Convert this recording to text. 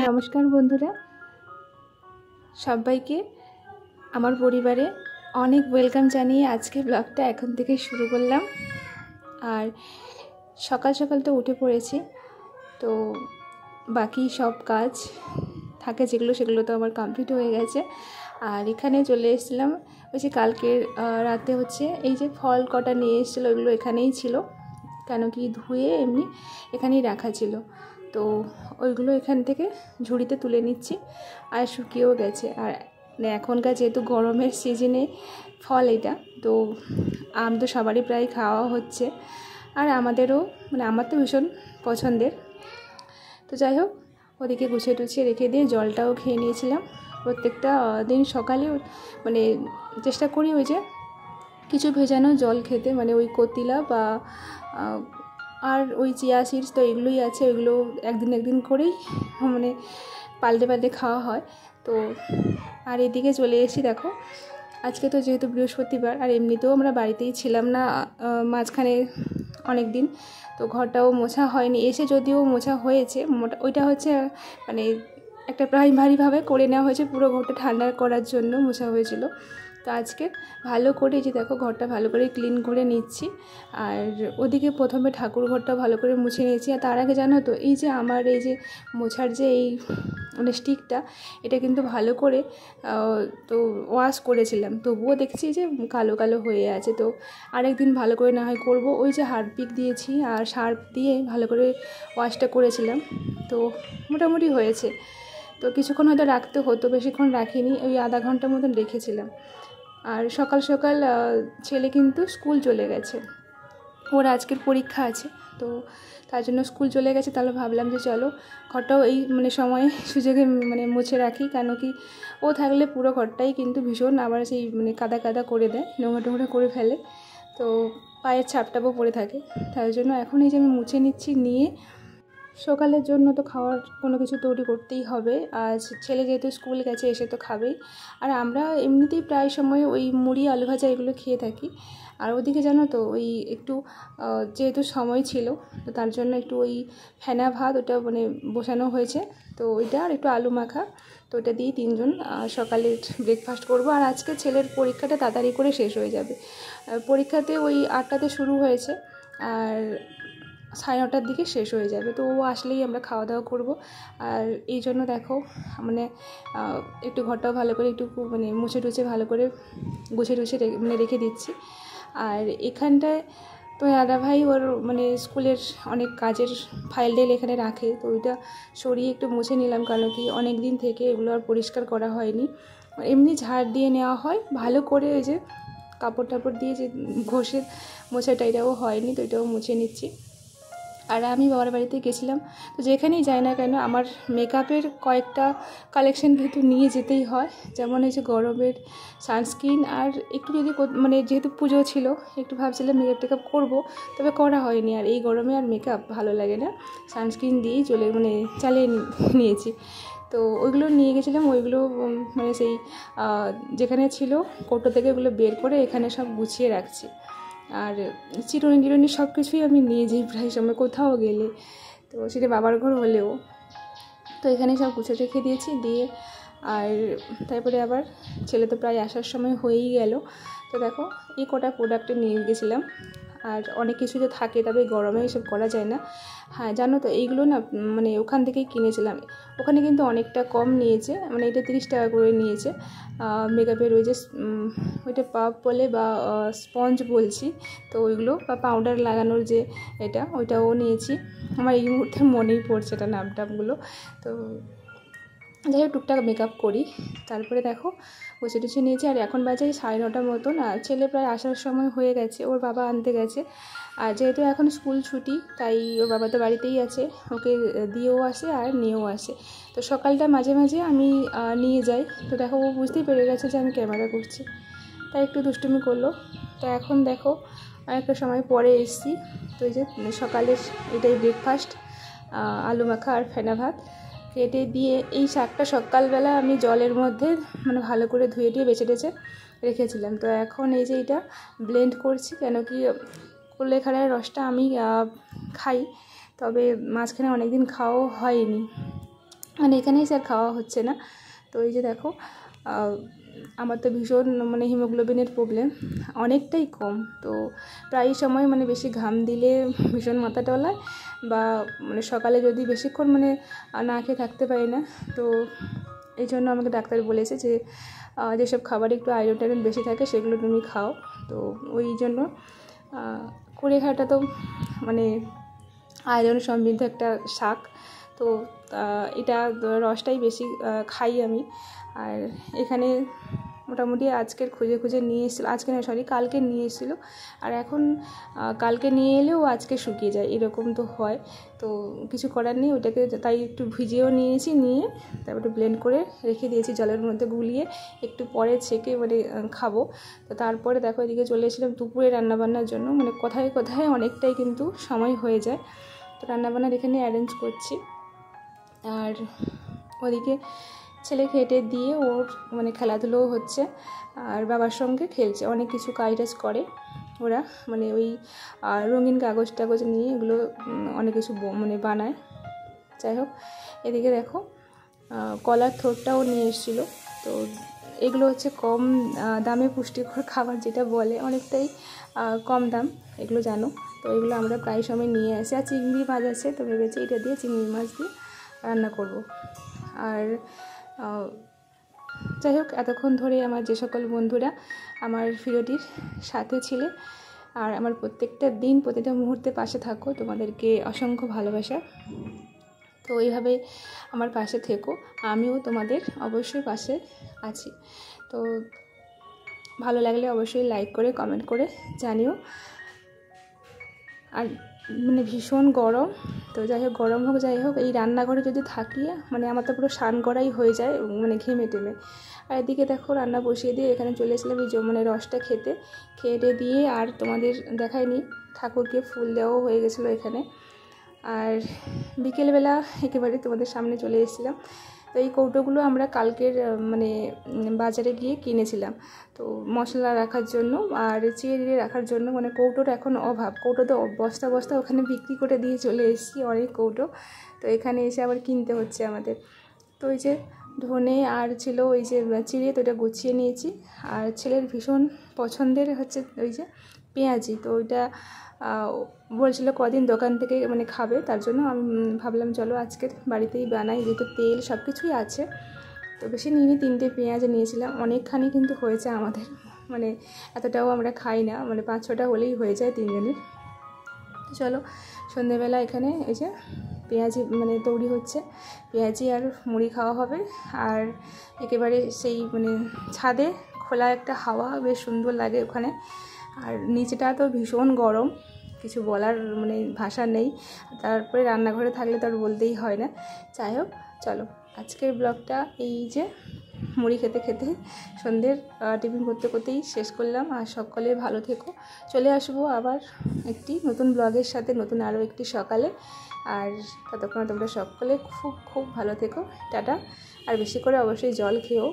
নমস্কার বন্ধুরা, সবাইকে আমার পরিবারে অনেক ওয়েলকাম জানিয়ে আজকে ব্লগটা এখন থেকে শুরু করলাম। আর সকাল সকাল তো উঠে পড়েছি, তো বাকি সব কাজ থাকে যেগুলো সেগুলো তো আমার কমপ্লিট হয়ে গেছে। আর এখানে চলে এসেছিলাম, ওই যে কালকের রাতে হচ্ছে এই যে ফল কটা নিয়ে এসেছিলো, ওইগুলো এখানেই ছিল, কেন কি ধুয়ে এমনি এখানেই রাখা ছিল। তো ওইগুলো এখান থেকে ঝুড়িতে তুলে নিচ্ছি, আর শুকিয়েও গেছে। আর এখনকার যেহেতু গরমের সিজনে ফল এটা, তো আম তো সবারই প্রায় খাওয়া হচ্ছে, আর আমাদেরও আমার তো ভীষণ পছন্দের। তো যাই হোক, ওদিকে গুছিয়ে টুছিয়ে রেখে দিয়ে জলটাও খেয়ে নিয়েছিলাম। প্রত্যেকটা দিন সকালে চেষ্টা করি ওই যে কিছু ভেজানো জল খেতে, ওই কতিলা বা আর ওই চিয়া সিডস, তো এগুলোই আছে, ওইগুলো একদিন করেই পাল্টে পাল্টে খাওয়া হয়। তো আর এদিকে চলে এসেছি, দেখো আজকে তো যেহেতু বৃহস্পতিবার, আর এমনিতেও আমরা বাড়িতেই ছিলাম না মাঝখানে অনেক দিন, তো ঘরটাও মোছা হয়নি। এসে যদিও মোছা হয়েছে, ওইটা হচ্ছে একটা প্রাইমারিভাবে করে নেওয়া হয়েছে, পুরো ঘরটা ঠান্ডা করার জন্য মোছা হয়েছিল। তো আজকে ভালো করে যে দেখো ঘরটা ভালো করে ক্লিন করে নিচ্ছি। আর ওদিকে প্রথমে ঠাকুর ঘরটা ভালো করে মুছে নিয়েছি। আর তার আগে জানো তো, এই যে আমার এই যে মোছার যে এই স্টিকটা, এটা কিন্তু ভালো করে তো ওয়াশ করেছিলাম, তবুও দেখছি যে কালো কালো হয়ে আছে। তো আরেকদিন ভালো করে না হয় করবো। ওই যে হারপিক দিয়েছি আর সার্ফ দিয়ে ভালো করে ওয়াশটা করেছিলাম, তো মোটামুটি হয়েছে। তো কিছুক্ষণ হয়তো রাখতে হতো, বেশিক্ষণ রাখিনি, ওই আধা ঘন্টার মতন রেখেছিলাম। আর সকাল সকাল ছেলে কিন্তু স্কুল চলে গেছে, ওর আজকের পরীক্ষা আছে, তো তার জন্য স্কুল চলে গেছে। তাহলে ভাবলাম যে চলো ঘরটাও এই সময় সুযোগে মুছে রাখি, কেন কি ও থাকলে পুরো ঘরটাই কিন্তু ভীষণ আবার সেই কাদা কাদা করে দেয়, নোংরা টোংরা করে ফেলে, তো পায়ের ছাপটাপও পড়ে থাকে। তার জন্য এখন এই যে আমি মুছে নিচ্ছি, নিয়ে সকালের জন্য তো খাওয়ার কোনো কিছু তৈরি করতেই হবে। আর ছেলে যেহেতু স্কুল গেছে, এসে তো খাবেই। আর আমরা এমনিতেই প্রায় সময় ওই মুড়ি আলু ভাজা এগুলো খেয়ে থাকি। আর ওদিকে জানো তো ওই একটু যেহেতু সময় ছিল, তো তার জন্য একটু ওই ফেনা ভাত ওটা বসানো হয়েছে, তো ওইটা আর একটু আলু মাখা, তো ওটা দিয়ে তিনজন সকালের ব্রেকফাস্ট করব। আর আজকে ছেলের পরীক্ষাটা তাড়াতাড়ি করে শেষ হয়ে যাবে। পরীক্ষাতে ওই 8টাতে শুরু হয়েছে, আর 9:30টার দিকে শেষ হয়ে যাবে। তো ও আসলেই আমরা খাওয়া দাওয়া করবো। আর এই জন্য দেখো একটু ঘরটাও ভালো করে একটু মুছে টুছে ভালো করে গুছিয়ে টুছিয়ে রেখে দিচ্ছি। আর এখানটায় তো দাদাভাই ওর স্কুলের অনেক কাজের ফাইল টাইল এখানে রাখে, তো ওইটা সরিয়ে একটু মুছে নিলাম, কারণ কি অনেক দিন থেকে এগুলো আর পরিষ্কার করা হয়নি। এমনি ঝাড় দিয়ে নেওয়া হয় ভালো করে, ওই যে কাপড় টাপড় দিয়ে যে ঘষে মোছাটা, এটাও হয়নি, তো এটাও মুছে নিচ্ছি। আর আমি বাবার বাড়িতে গেছিলাম, তো যেখানেই যাই না কেন আমার মেকআপের কয়েকটা কালেকশন কিন্তু নিয়ে যেতেই হয়। যেমন এই যে গরমের সানস্ক্রিন, আর একটু যদি যেহেতু পুজো ছিল একটু ভাবছিলাম মেকআপ টেকআপ করবো, তবে করা হয়নি। আর এই গরমে আর মেকআপ ভালো লাগে না, সানস্ক্রিন দিয়েই চালিয়ে নিয়েছি। তো ওইগুলো নিয়ে গেছিলাম, ওইগুলো সেই যেখানে ছিল কৌটো থেকে ওগুলো বের করে এখানে সব গুছিয়ে রাখছি। আর চিরুনি টিরুনি সব কিছুই আমি নিয়ে যাই প্রায় সময় কোথাও গেলে, তো সেটা বাবার ঘর হলেও। তো এখানে সব গুছিয়ে রেখে দিয়েছি, দিয়ে আর তারপরে আবার ছেলে তো প্রায় আসার সময় হয়েই গেল। তো দেখো এই কটা প্রোডাক্টে নিয়ে গেছিলাম। আর অনেক কিছু যে থাকে, তবে গরমে এসব করা যায় না। হ্যাঁ জানো তো এইগুলো না ওখান থেকেই কিনেছিলাম, ওখানে কিন্তু অনেকটা কম নিয়েছে, এটা 30 টাকা করে নিয়েছে। মেকআপের ওই যে ওইটা পাপ বলে বা স্পঞ্জ বলছি, তো ওইগুলো বা পাউডার লাগানোর যে ওইটাও নিয়েছি। আমার এই মুহূর্তে মনেই পড়ছে এটা নামটামগুলো। তো যাই হোক টুকটাক মেকআপ করি। তারপরে দেখো বসে টুসে নিয়েছি, আর এখন বাজে 9:30 মতন। আর ছেলে প্রায় আসার সময় হয়ে গেছে, ওর বাবা আনতে গেছে। আর যেহেতু এখন স্কুল ছুটি, তাই ওর বাবা তো বাড়িতেই আছে, ওকে দিয়েও আসে আর নিয়েও আসে। তো সকালটা মাঝে মাঝে আমি নিয়ে যাই। তো দেখো ও বুঝতেই পেরে গেছে যে আমি ক্যামেরা করছি, তাই একটু দুষ্টুমি করলো। তো এখন দেখো অনেকটা সময় পরে এসছি। তো এই যে সকালের এটাই ব্রেকফাস্ট, আলু মাখা আর ফেনা ভাত কেটে দিয়ে, এই শাকটা সকালবেলা আমি জলের মধ্যে ভালো করে ধুয়ে দিয়ে বেছে টেছে রেখেছিলাম। তো এখন এই যে এটা ব্লেন্ড করছি, কেন কি কুলেখাড়ার রসটা আমি খাই, তবে মাঝখানে অনেক দিন খাওয়াও হয়নি। মানে এখানেই স্যার খাওয়া হচ্ছে না। তো এই যে দেখো আমার তো ভীষণ মানে হিমোগ্লোবিনের প্রবলেম অনেকটাই কম। তো প্রায় সময় মানে বেশি ঘাম দিলে ভীষণ মাথা টলায়, বা মানে সকালে যদি বেশিক্ষণ মানে না খেয়ে থাকতে পারি না। তো এই জন্য আমাকে ডাক্তার বলেছে যে যেসব খাবারে একটু আয়রন টাইরন বেশি থাকে সেগুলো তুমি খাও। তো ওই জন্য কুলেখাড়াটা তো মানে আয়রন সমৃদ্ধ একটা শাক। তো এটা রসটাই বেশি খাই আমি। আর এখানে মোটামুটি আজকের খুঁজে খুঁজে নিয়ে এসেছিলো, আজকে না সরি কালকে নিয়ে এসেছিলো। আর এখন কালকে নিয়ে এলেও আজকে শুকিয়ে যায়, এরকম তো হয়। তো কিছু করার নেই, ওইটাকে তাই একটু ভিজিয়েও নিয়েছি, নিয়ে তারপরে ব্লেন্ড করে রেখে দিয়েছি জলের মধ্যে গুলিয়ে, একটু পরে ছেঁকে মানে খাবো। তো তারপরে দেখো এদিকে চলে এসেছিলাম দুপুরে রান্নাবান্নার জন্য। মানে কোথায় কোথায় অনেকটাই কিন্তু সময় হয়ে যায়। তো রান্নাবান্নার এখানে অ্যারেঞ্জ করছি। আর ওদিকে ছেলে খেটে দিয়ে ওর মানে খেলাধুলোও হচ্ছে, আর বাবার সঙ্গে খেলছে। অনেক কিছু কাজ করে ওরা, মানে ওই রঙিন কাগজ টাগজ নিয়ে এগুলো অনেক কিছু মানে বানায়। যাই হোক, এদিকে দেখো কলার থোড়টাও নিয়ে এসেছিলো। তো এগুলো হচ্ছে কম দামে পুষ্টিকর খাবার, যেটা বলে অনেকটাই কম দাম, এগুলো জানো। তো এগুলো আমরা প্রায় সময় নিয়ে আসি। আর চিংড়ি মাছ আছে, তো ভেবেছি এটা দিয়ে চিংড়ি মাছ দিয়ে রান্না করব। আর যাই হোক, এতক্ষণ ধরে আমার যে সকল বন্ধুরা আমার ভিডিওটির সাথে ছিলে আর আমার প্রত্যেকটা দিন প্রতিটা মুহূর্তে পাশে থাকো, তোমাদেরকে অসংখ্য ভালোবাসা। তো এইভাবে আমার পাশে থেকো, আমিও তোমাদের অবশ্যই পাশে আছি। তো ভালো লাগলে অবশ্যই লাইক করে কমেন্ট করে জানিও। আর মানে ভীষণ গরম, তো যাই হোক গরম হোক যাই হোক, এই রান্নাঘরে যদি থাকি মানে আমার তো পুরো স্নান করাই হয়ে যায় মানে ঘেমে টেমে। আর এদিকে দেখো রান্না বসিয়ে দিয়ে এখানে চলে এসেছিলাম এই মানে রসটা খেতে দিয়ে। আর তোমাদের দেখাইনি, ঠাকুরকে ফুল দেওয়াও হয়ে গেছিলো এখানে। আর বিকেলবেলা একেবারে তোমাদের সামনে চলে এসেছিলাম। তো এই কৌটোগুলো আমরা কালকের মানে বাজারে গিয়ে কিনেছিলাম, তো মশলা রাখার জন্য আর চিড়ে রাখার জন্য। মানে কৌটোর এখন অভাব, কৌটো তো বস্তা বস্তা ওখানে বিক্রি করে দিয়ে চলে এসেছি অনেক কৌটো। তো এখানে এসে আবার কিনতে হচ্ছে আমাদের। তো ওই যে ধনে আর ছিল ওই যে চিড়ে, তো ওইটা গুছিয়ে নিয়েছি। আর ছেলের ভীষণ পছন্দের হচ্ছে ওই যে পেঁয়াজি, তো ওইটা বলছিল কদিন দোকান থেকে মানে খাবে, তার জন্য আমি ভাবলাম চলো আজকে বাড়িতেই বানাই, যেহেতু তেল সব কিছুই আছে। তো বেশি নিইনি, 3টে পেঁয়াজ নিয়েছিলাম, অনেকখানি কিন্তু হয়েছে আমাদের, মানে এতটাও আমরা খাই না, মানে 5-6টা হলেই হয়ে যায় 3 জনের। তো চলো সন্ধ্যেবেলা এখানে এই যে পেঁয়াজি মানে তৈরি হচ্ছে, পেঁয়াজি আর মুড়ি খাওয়া হবে। আর একেবারে সেই মানে ছাদে খোলা একটা হাওয়া, বেশ সুন্দর লাগে ওখানে। আর নিচেটা তো ভীষণ গরম, কিছু বলার মানে ভাষা নেই। তারপরে রান্নাঘরে থাকলে তো আর বলতেই হয় না। যাই হোক চলো আজকের ব্লগটা এই যে মুড়ি খেতে খেতে সন্ধ্যের টিফিন করতে করতেই শেষ করলাম। আর সকলে ভালো থেকো, চলে আসবো আবার একটি নতুন ব্লগের সাথে, নতুন আরও একটি সকালে। আর ততক্ষণ তোমরা সকলে খুব খুব ভালো থেকো, টাটা। আর বেশি করে অবশ্যই জল খেও।